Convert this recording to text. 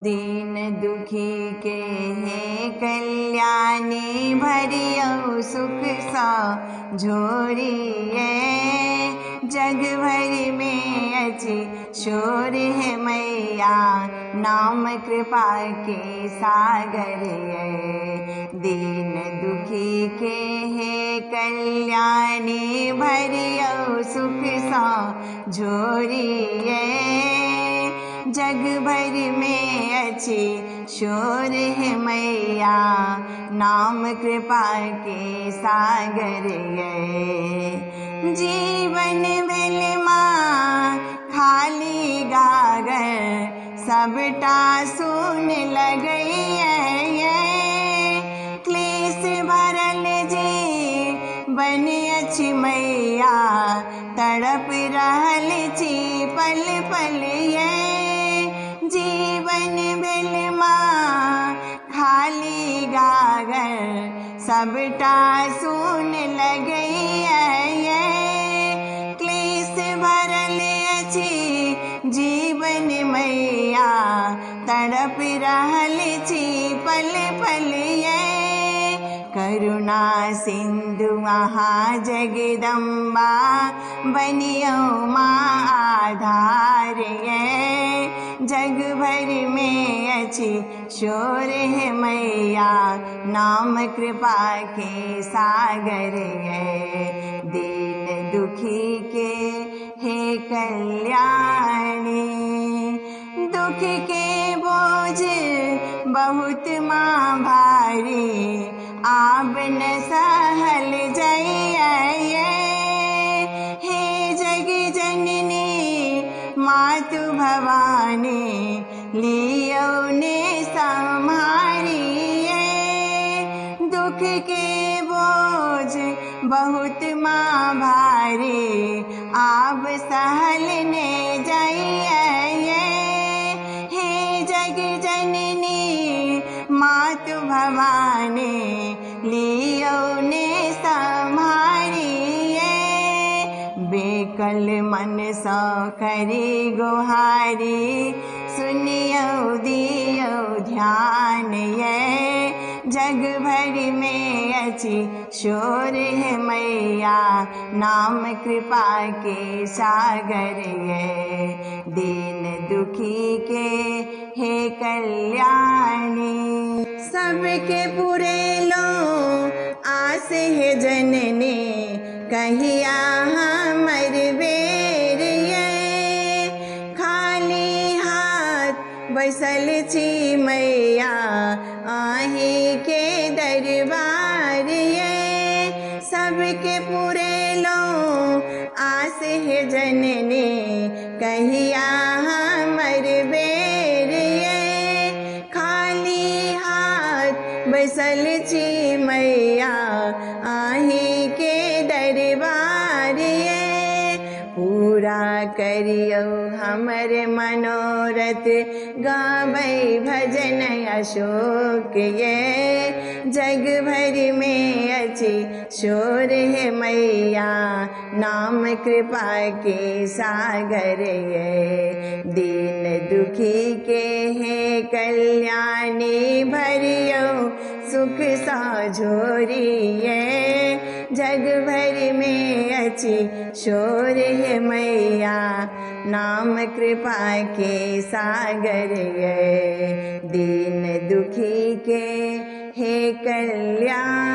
दीन दुखी के हे कल्याणी भरियो सुख सा झोरिए। जग भर में अची शोर है मैया, नाम कृपा के सागर है। दीन दुखी के हे कल्याणी भरियो सुख सा झोरिए। जग भर में अच्छी शोर है मैया, नाम कृपा के सागर है। जीवन बिलमा खाली गागर, सबटा सुन लगई है। क्लेश भरल जीवन अच्छी मैया, तड़प रहल छी पल पल ये। जीवन बिलमा खाली गागर, सबटा सुन लगई है। क्लेश भरल अछि जीवन मैया, तड़प रहल छी पल पल ये। करुणा सिंधु महाजगदम्बा, बनियो माँ आधार ये। जग भर में अच्छी शोर है मैया, नाम कृपा के सागर है। दीन दुखी के हे कल्याणी, दुख के बोझ बहुत माँ भारी, आब न सहल जाइए। हे जग जननी मातु भवानी, लियो ने संहारिए। दुख के बोझ बहुत माँ भारी, आब सहल ने जाइए। हे जग जननी मातु भवानी, लियो ने संहारिए। बेकल मन सो करी गुहारी, सुनियो दियो ध्यान ये। जग भर में अच्छी शोर है मैया, नाम कृपा के सागर है। दीन दुखी के हे कल्याणी, सबके पूरे लो आस है जननी, कहिया हमर बेर ये। खाली हाथ बैसल छी मैया, आही के दरबार ये। सबके पूरे लो आस है जननी, कहिया हमर बेर ये। खाली हाथ बैसल छी मैया, आही के दरबार ये। पूरा करियो हमर मनोरथ, गाबै भजन अशोक ये। जग भर में अच्छी शोर है मैया, नाम कृपा के सागर ये। दीन दुखी के हे कल्याणी भरियो सुख सा झोरिए। जग भर में अच्छी शोर है मैया, नाम कृपा के सागर है। दीन दुखी के हे कल्याण।